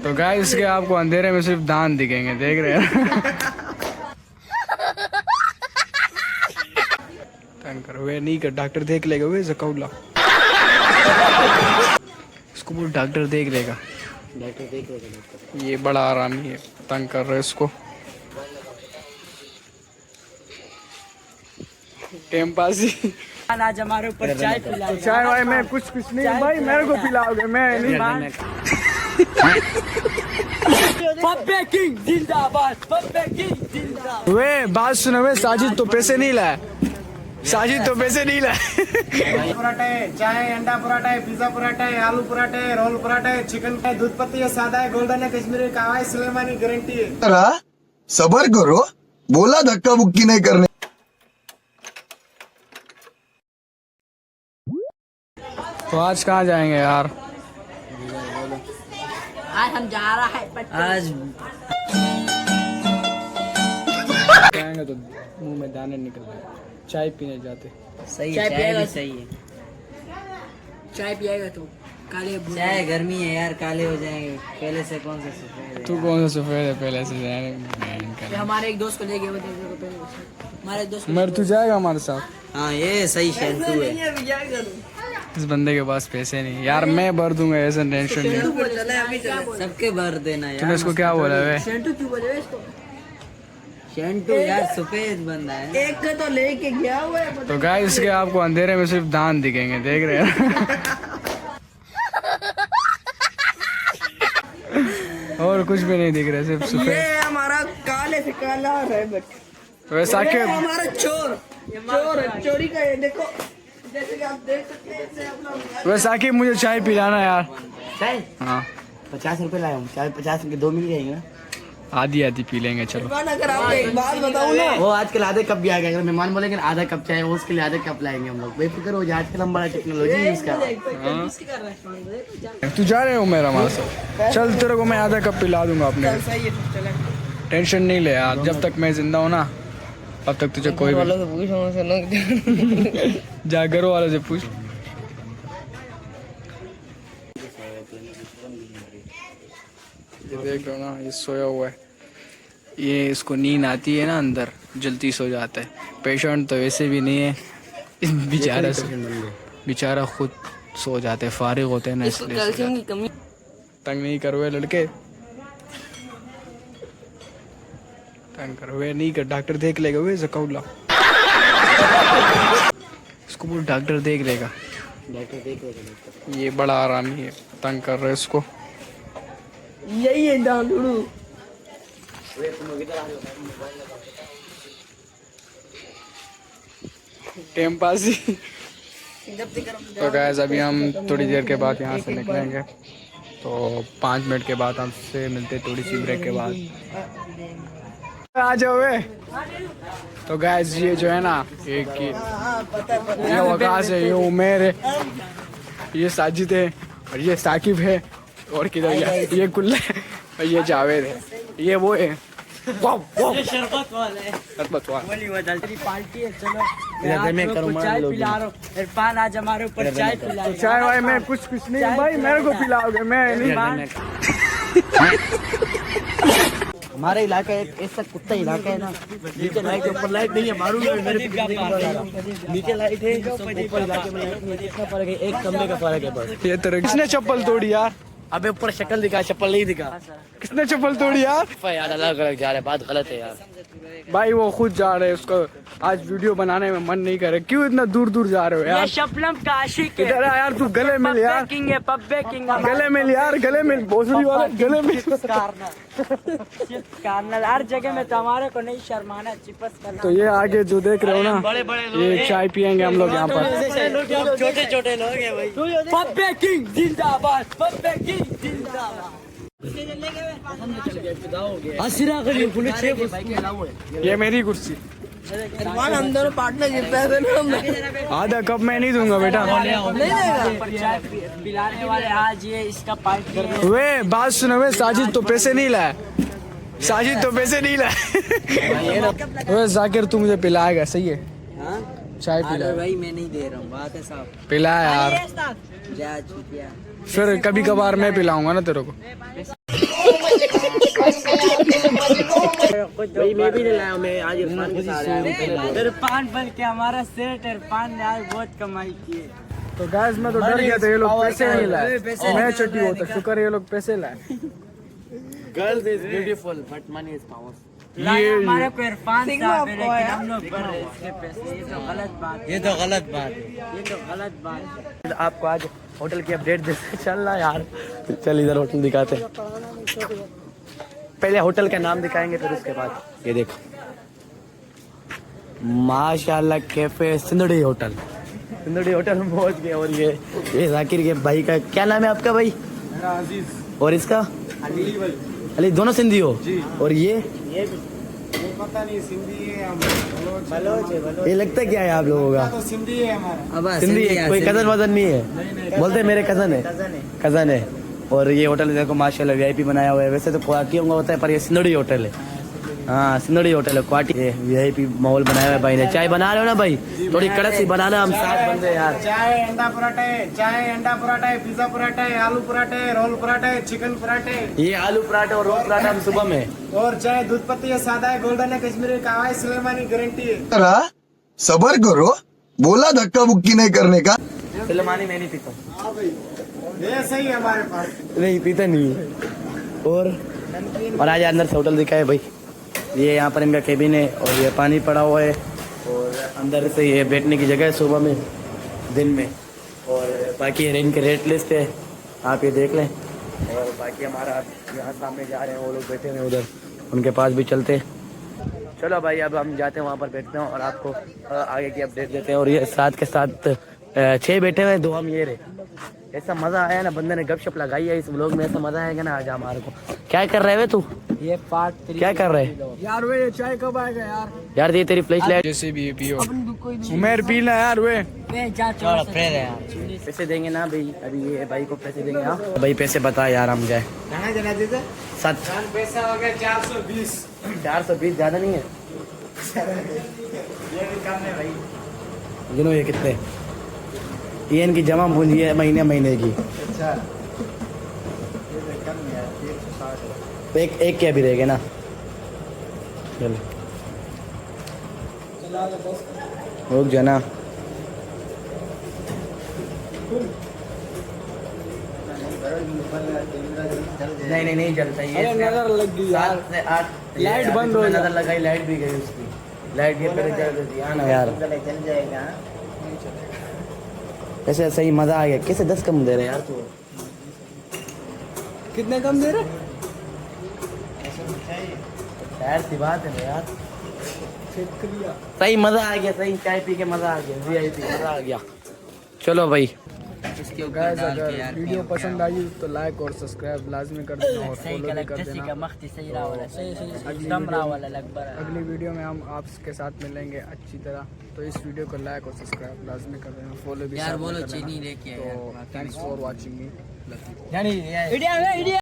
तो गाइस इसके आपको अंधेरे में सिर्फ दांत दिखेंगे, देख रहे हैं। टंकर वे नहीं कर, डॉक्टर देख लेगा वे जकौला। इसको बोल डॉक्टर देख लेगा। डॉक्टर देख लेगा। ये बड़ा आरामी है, तंग कर रहे इसको। टाइम पास ही। आज हमारे ऊपर चाय पिला। तो चाय भाई मैं कुछ नहीं भाई, मेरे को पिलाओगे, मैं नहीं। पप्पे किंग जिंदाबाद, पप्पे किंग जिंदाबाद। वे बात सुनो वे, साजिद तो पैसे नहीं लाए, साजिद तो पैसे नहीं लाए। पराठा है, चाय, अंडा पराठा है, पिज्जा पराठा है, आलू पराठा है, रोल पराठा है, चिकन है, दूध पत्ती है, सादा है, गोल्डन है, कश्मीरी, कावा है, सुलेमानी गारंटी है। सबर करो, बोला धक्का बुक्की नहीं करने। तो आज कहाँ जाएंगे यार? आज हम जा रहा है आज जाएंगे तो मुंह में दाने निकल रहे, चाय पीने जाते। सही चाय है, चाय पिएगा भी तो- सही है। चाय पिएगा तो काले चाय गर्मी है यार, काले हो जाएंगे। पहले से कौन सा सफेद है तू यार? कौन सा सफेद है पहले से जाने? हमारे एक दोस्त को ले गए हमारे दोस्त को। मर तू जाएगा हमारे साथ? हाँ ये सही शैम्पू है। इस बंदे के पास पैसे नहीं यार, मैं भर दूंगा, ऐसा टेंशन नहीं। सबके भर देना यार। तूने इसको क्या बोला वे? सेंटू क्यों बोले इसको? शैम्पू यार सफेद बंदा है। एक को तो लेके गया हुआ है। तो गाइस इसके आपको अंधेरे में सिर्फ दांत दिखेंगे, देख रहे हैं। और कुछ भी नहीं दिख रहा, सिर्फ सफेद। ये हमारा काले से काला है बट वैसा के हमारा चोर है, चोरी का ये देखो, जैसे कि आप देख सकते हैं इसे अपना। वैसा कि मुझे चाय पिलाना यार। चाय हाँ 50 रुपए लाया हूँ। चाय 50 के 2 मिल जाएंगे ना। आधी आधी पी लेंगे चलो। अगर आपको एक बात बताऊं ना, वो आजकल आधे कप भी आ गए। अगर मेहमान बोलेंगे ना आधा कप चाय, वो उसके लिए आधे कप लाएंगे हम लोग। बेफिक्र हो जाए, आजकल हम बड़ा टेक्नोलॉजी यूज कर रहे हैं। तू जा रहे हो मेरा हमारे साथ? चल तेरे को मैं आधा कप पिला दूंगा अपने। सही है चले। टेंशन नहीं ले यार, जब तक मैं जिंदा हूँ ना तब तक तुझे कोई भी जा घर वालों से पूछ। ये देख लो ना, ये सोया हुआ है। ये इसको नींद आती है ना अंदर, जल्दी सो जाता है। पेशेंट तो वैसे भी नहीं है, बेचारा खुद सो जाते हैं, फारिग होते हैं ना, इसलिए कैल्शियम की कमी। तंग नहीं कर हुए लड़के, तंग कर हुए नहीं कर, डॉक्टर देख लेगा वे जकौला। इसको बोल डॉक्टर देख लेगा। डॉक्टर देख लेगा। ये बड़ा आरामी है, तंग कर रहे इसको। यही है डांडू। टाइम पास ही। तो गाइस अभी हम थोड़ी देर के बाद यहाँ से निकलेंगे, तो 5 मिनट के बाद हमसे मिलते, थोड़ी सी ब्रेक के बाद। आ जाओ वे। तो गाइस ये जो है ना, एक ये वकास है, ये उमेर है, ये साजिद है, और ये साकिब है, और किधर ये कुल्ला है, और ये जावेद है, ये वो है। ये शरबत वाला है। शरबत वाला। तेरी पार्टी है, चलो मैं आप लोग को चाय पिला रहा हूँ। इरफान आज हमारे ऊपर चाय पिला। तो चाय भाई मैं कुछ नहीं भाई, मेरे को पिलाओगे, मैं नहीं। हमारे इलाका एक ऐसा कुत्ता इलाका है ना, नीचे लाइट है, ऊपर लाइट नहीं है। मारूंगा मेरे नीचे लाइट है, ऊपर इलाके में लाइट नहीं है। इतना फर्क है, एक कमरे का फर्क है बस। ये तरह किसने चप्पल तोड़ी यार? अबे ऊपर शक्ल दिखा, चप्पल नहीं दिखा। किसने चप्पल तोड़ी यार? यार अलग अलग जा रहे हैं, बात गलत है यार। भाई वो खुद जा रहे हैं, उसको आज वीडियो बनाने में मन नहीं करे। क्यों इतना दूर दूर जा रहे हो यार? ये शबनम का आशिक है। इधर आ यार, तू गले मिल यार, किंग है, पब्बे किंग। गले मिल यार, गले मिल, भोसड़ी वाला गले मिल। कार्नल हर जगह में तो हमारे को नहीं शर्माना, चिपस करना। तो ये आगे जो देख रहे हो ना, ये चाय पियेंगे हम लोग यहाँ पर। छोटे छोटे लोग हैं भाई। पब्बे किंग जिंदाबाद, पब्बे किंग जिंदाबाद। ये मेरी कुर्सी। हम दोनों पार्टनरशिप पे ना। आधा कप मैं नहीं दूंगा बेटा। पिलाने वाले आज ये इसका पार्ट कर रहे हैं। वे बात सुनो वे, साजिद तो पैसे नहीं लाए, साजिद तो पैसे नहीं लाए। वे जाकिर तू मुझे पिलाएगा, सही है? चाय पिला भाई मैं नहीं दे रहा हूँ, बात है साहब। पिला यार, जा चुकिया। फिर कभी कभार मैं पिलाऊंगा ना तेरे को। भाई मैं भी नहीं लाया, मैं आज इरफान के साथ आया हूँ। इरफान बन के हमारा सेठ इरफान ने आज बहुत कमाई की है। तो गैस मैं तो डर गया था ये लोग पैसे नहीं लाए, मैं छुट्टी होता, शुक्र है ये लोग पैसे लाए। Girls is beautiful but money is power. लाया हमारे को इरफान साहब है, लेकिन हम लोग भर रहे इसके पैसे। ये तो गलत बात है, ये तो गलत बात है। आपको आज होटल की अपडेट देते चल रहा यार। चल इधर होटल दिखाते हैं। पहले होटल का नाम दिखाएंगे, फिर उसके बाद ये देखो माशाल्लाह cafe Sindhri hotel. Sindhri hotel में पहुंच गए। और ये जाकिर के भाई का क्या नाम है आपका भाई? मेरा अजीज और इसका अली भाई। अली, दोनों सिंधी हो जी। और ये पता नहीं सिंधी है ये लगता क्या है आप लोगों का? तो सिंधी है हमारा। सिंधी है, कोई कजन वजन नहीं है? बोलते मेरे कजन है, कजन है। और ये होटल देखो माशाल्लाह वीआईपी बनाया हुआ है। वैसे तो क्वार्टियों का होता है, पर ये सिंदड़ी होटल है। हाँ सिंदड़ी होटल है, क्वार्टी है, वीआईपी माहौल बनाया हुआ है। भाई ने चाय बना रहे हो ना भाई? थोड़ी कड़क सी बनाना, हम साथ बंदे यार। चाय अंडा पराठा है, पिज्जा पराठा है, आलू पराठा है, रोल पराठा है, चिकन पराठा है। ये आलू पराठा और रोल पराठा हम सुबह में। और चाय दूध पत्ती है, सादा है, गोल्डन है, कश्मीरी कावा है, सुलेमानी गारंटी है। रहा सबर करो, बोला धक्का बुक्की नहीं करने का। सुलेमानी मैं नहीं पीता, ये सही है हमारे पास। नहीं पीता नहीं है। और आज अंदर से होटल दिखा है भाई। ये यहाँ पर इनका केबिन है और ये पानी पड़ा हुआ है। और अंदर से ये बैठने की जगह है सुबह में, दिन में। और बाकी इनके रेट लिस्ट है, आप ये देख लें। और बाकी हमारा यहाँ सामने जा रहे हैं, वो लोग बैठे हुए हैं उधर, उनके पास भी चलते हैं। चलो भाई अब हम जाते हैं वहाँ पर बैठते हैं और आपको आगे की अपडेट देते हैं। और ये साथ के साथ 6 बैठे हुए, 2 हम ये रहे। ऐसा मजा आया ना, बंदे ने गपशप लगाई है इस व्लॉग में, ऐसा मजा आएगा ना आज हमारे को। क्या कर रहे हो तू? ये पार्ट 3 क्या कर रहे यार वे चाय कब आएगा यार? यार? ये तेरी फ्लैश लाइट जैसे भी पियो, उमेर पीना यार। वे पैसे देंगे ना भाई? अभी ये भाई को पैसे देंगे। हाँ भाई पैसे बता यार, हम जाए। 7 पैसा हो गया 420। 420 ज्यादा नहीं है? ये भी कम है भाई। गिनो ये कितने? ये इनकी जमा पूंजी है महीने की। अच्छा तो एक क्या भी रहेगा ना। चलो रुक जाना। नहीं जलता ये। नजर लग गई यार। 7 से 8 लाइट बंद हो नजर लगाई, लाइट भी गई उसकी। लाइट ये पहले जल रही थी ना यार। जल जाएगा। ऐसे सही मजा आ गया। कैसे 10 कम दे रहे यार तू? कितने कम दे रहे? यार सी बात है ना यार। सही मजा आ गया, सही चाय पी के मजा आ गया, वीआईपी मजा आ गया। चलो भाई इसके ऊपर गाइस, डाल के अगर यार वीडियो पसंद आई तो लाइक और सब्सक्राइब लाजमी कर देना और सही फॉलो भी कर जैसी का देना। मख्ती सही रहा वाला सही अगली एकदम रहा वीडियो- वाला लगभग। अगली वीडियो में हम आपके साथ मिलेंगे अच्छी तरह। तो इस वीडियो को लाइक और सब्सक्राइब लाजमी कर देना, फॉलो भी यार साथ में बोलो कर देना। चीनी लेके तो थैंक्स फॉर वाचिंग मी। यानी